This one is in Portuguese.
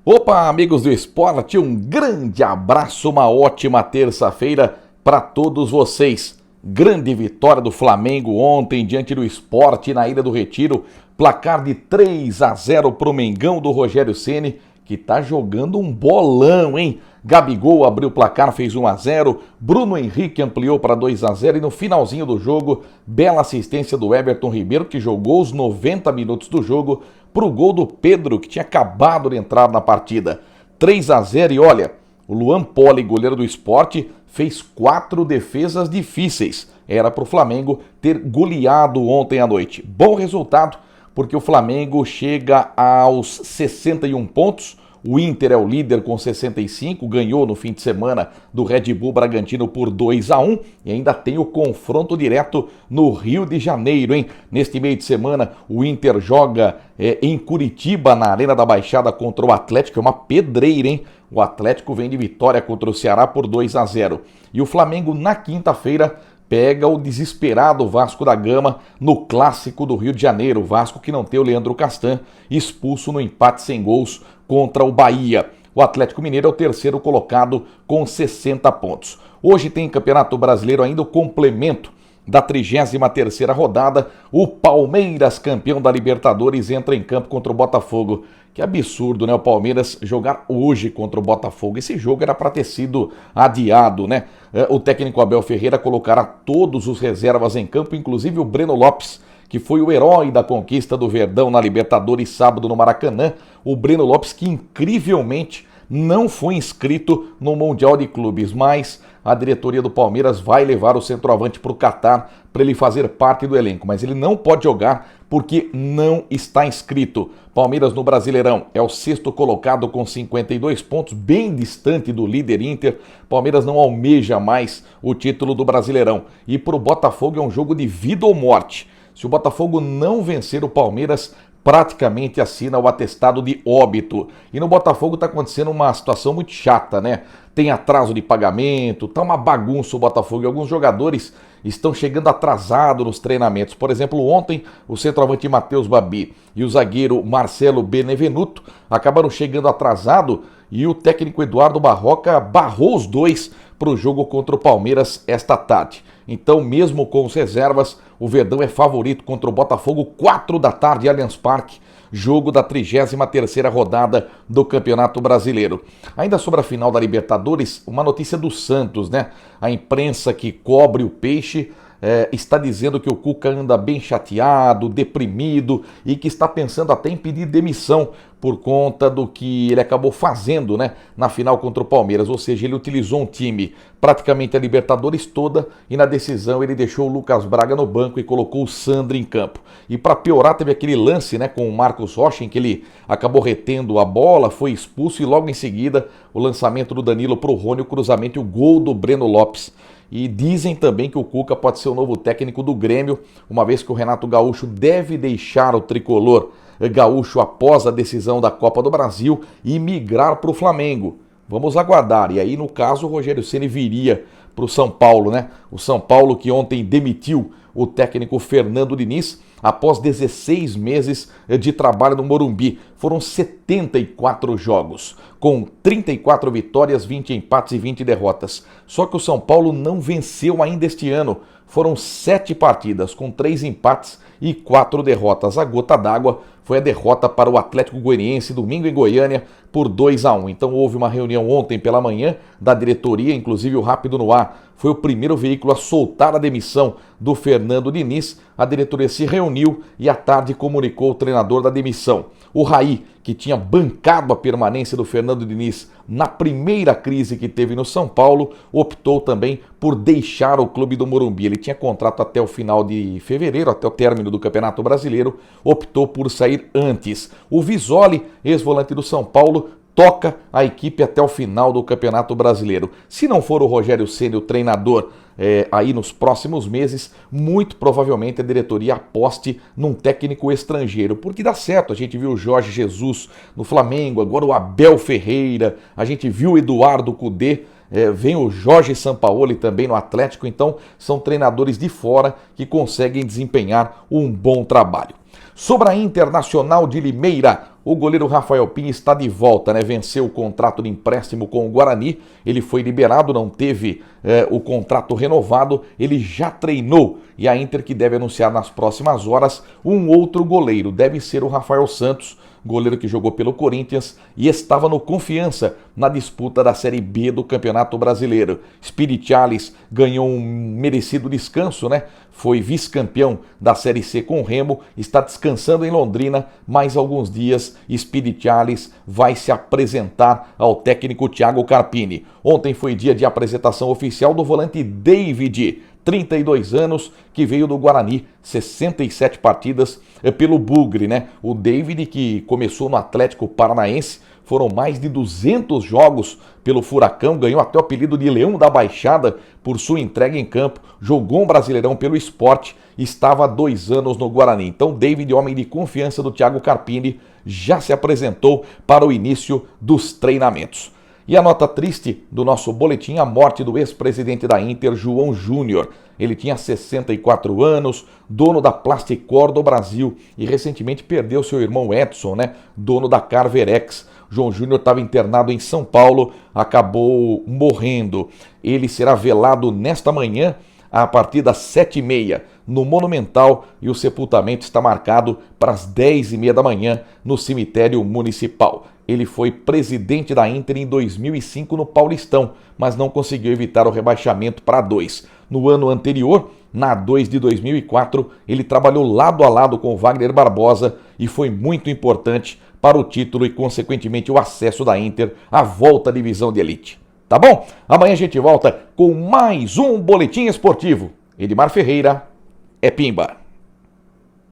Opa, amigos do esporte, um grande abraço, uma ótima terça-feira para todos vocês. Grande vitória do Flamengo ontem diante do Sport na Ilha do Retiro, placar de 3-0 pro Mengão do Rogério Ceni, que tá jogando um bolão, hein? Gabigol abriu o placar, fez 1-0, Bruno Henrique ampliou para 2-0 e no finalzinho do jogo, bela assistência do Everton Ribeiro, que jogou os 90 minutos do jogo, pro gol do Pedro, que tinha acabado de entrar na partida. 3-0 e olha, o Luan Poli, goleiro do Sport, fez 4 defesas difíceis. Era pro Flamengo ter goleado ontem à noite. Bom resultado, porque o Flamengo chega aos 61 pontos, o Inter é o líder com 65, ganhou no fim de semana do Red Bull Bragantino por 2-1 e ainda tem o confronto direto no Rio de Janeiro, hein? Neste meio de semana o Inter joga em Curitiba, na Arena da Baixada contra o Atlético, é uma pedreira, hein? O Atlético vem de vitória contra o Ceará por 2-0 e o Flamengo na quinta-feira pega o desesperado Vasco da Gama no Clássico do Rio de Janeiro. O Vasco que não tem o Leandro Castan, expulso no empate sem gols contra o Bahia. O Atlético Mineiro é o terceiro colocado com 60 pontos. Hoje tem Campeonato Brasileiro ainda o complemento da 33ª rodada. O Palmeiras, campeão da Libertadores, entra em campo contra o Botafogo. Que absurdo, né? O Palmeiras jogar hoje contra o Botafogo. Esse jogo era para ter sido adiado, né? O técnico Abel Ferreira colocará todos os reservas em campo, inclusive o Breno Lopes, que foi o herói da conquista do Verdão na Libertadores sábado no Maracanã. O Breno Lopes, que incrivelmente não foi inscrito no Mundial de Clubes, mas a diretoria do Palmeiras vai levar o centroavante para o Catar para ele fazer parte do elenco, mas ele não pode jogar porque não está inscrito. Palmeiras no Brasileirão é o sexto colocado com 52 pontos, bem distante do líder Inter. Palmeiras não almeja mais o título do Brasileirão e para o Botafogo é um jogo de vida ou morte. Se o Botafogo não vencer o Palmeiras, praticamente assina o atestado de óbito. E no Botafogo está acontecendo uma situação muito chata, né? Tem atraso de pagamento, tá uma bagunça o Botafogo e alguns jogadores estão chegando atrasados nos treinamentos. Por exemplo, ontem o centroavante Matheus Babi e o zagueiro Marcelo Benevenuto acabaram chegando atrasado e o técnico Eduardo Barroca barrou os dois para o jogo contra o Palmeiras esta tarde. Então, mesmo com as reservas, o Verdão é favorito contra o Botafogo, 4 da tarde, Allianz Parque, jogo da 33ª rodada do Campeonato Brasileiro. Ainda sobre a final da Libertadores, uma notícia do Santos, né? A imprensa que cobre o peixe está dizendo que o Cuca anda bem chateado, deprimido e que está pensando até em pedir demissão por conta do que ele acabou fazendo, né, na final contra o Palmeiras. Ou seja, ele utilizou um time praticamente a Libertadores toda e na decisão ele deixou o Lucas Braga no banco e colocou o Sandro em campo. E para piorar, teve aquele lance, né, com o Marcos Rocha em que ele acabou retendo a bola, foi expulso e logo em seguida o lançamento do Danilo para o Rony, o cruzamento e o gol do Breno Lopes. E dizem também que o Cuca pode ser o novo técnico do Grêmio, uma vez que o Renato Gaúcho deve deixar o tricolor gaúcho após a decisão da Copa do Brasil e migrar para o Flamengo. Vamos aguardar. E aí, no caso, o Rogério Ceni viria para o São Paulo, né? O São Paulo que ontem demitiu o técnico Fernando Diniz após 16 meses de trabalho no Morumbi. Foram 74 jogos, com 34 vitórias, 20 empates e 20 derrotas. Só que o São Paulo não venceu ainda este ano. Foram 7 partidas, com 3 empates e 4 derrotas. A gota d'água foi a derrota para o Atlético Goianiense domingo em Goiânia por 2-1. Então houve uma reunião ontem pela manhã da diretoria, inclusive o Rápido no Ar foi o primeiro veículo a soltar a demissão do Fernando Diniz. A diretoria se reuniu e à tarde comunicou o treinador da demissão. O Raí, que tinha bancado a permanência do Fernando Diniz na primeira crise que teve no São Paulo, optou também por deixar o clube do Morumbi. Ele tinha contrato até o final de fevereiro, até o término do Campeonato Brasileiro, optou por sair antes. O Visoli, ex-volante do São Paulo, toca a equipe até o final do Campeonato Brasileiro. Se não for o Rogério Ceni o treinador aí nos próximos meses, muito provavelmente a diretoria aposte num técnico estrangeiro, porque dá certo. A gente viu o Jorge Jesus no Flamengo, agora o Abel Ferreira, a gente viu o Eduardo Cudê, vem o Jorge Sampaoli também no Atlético. Então são treinadores de fora que conseguem desempenhar um bom trabalho. Sobre a Internacional de Limeira, O goleiro Rafael Pinha está de volta, né? Venceu o contrato de empréstimo com o Guarani, ele foi liberado, não teve o contrato renovado, ele já treinou e a Inter que deve anunciar nas próximas horas um outro goleiro, deve ser o Rafael Santos, goleiro que jogou pelo Corinthians e estava no Confiança na disputa da Série B do Campeonato Brasileiro. Spiritualis ganhou um merecido descanso, né? Foi vice-campeão da Série C com o Remo, está descansando em Londrina, mais alguns dias Spiritualis vai se apresentar ao técnico Thiago Carpini. Ontem foi dia de apresentação oficial do volante David, 32 anos, que veio do Guarani, 67 partidas pelo Bugre, né? O David, que começou no Atlético Paranaense, foram mais de 200 jogos pelo Furacão, ganhou até o apelido de Leão da Baixada por sua entrega em campo, jogou um Brasileirão pelo Sport, estava há 2 anos no Guarani. Então David, homem de confiança do Thiago Carpini, já se apresentou para o início dos treinamentos. E a nota triste do nosso boletim, a morte do ex-presidente da Inter, João Júnior. Ele tinha 64 anos, dono da Plasticor do Brasil e recentemente perdeu seu irmão Edson, né, dono da Carverex. João Júnior estava internado em São Paulo, acabou morrendo. Ele será velado nesta manhã a partir das 7h30 no Monumental e o sepultamento está marcado para as 10h30 da manhã no cemitério municipal. Ele foi presidente da Inter em 2005 no Paulistão, mas não conseguiu evitar o rebaixamento para A2. No ano anterior, na A2 de 2004, ele trabalhou lado a lado com o Wagner Barbosa e foi muito importante para o título e, consequentemente, o acesso da Inter à volta à divisão de elite. Tá bom? Amanhã a gente volta com mais um Boletim Esportivo. Edmar Ferreira é Pimba.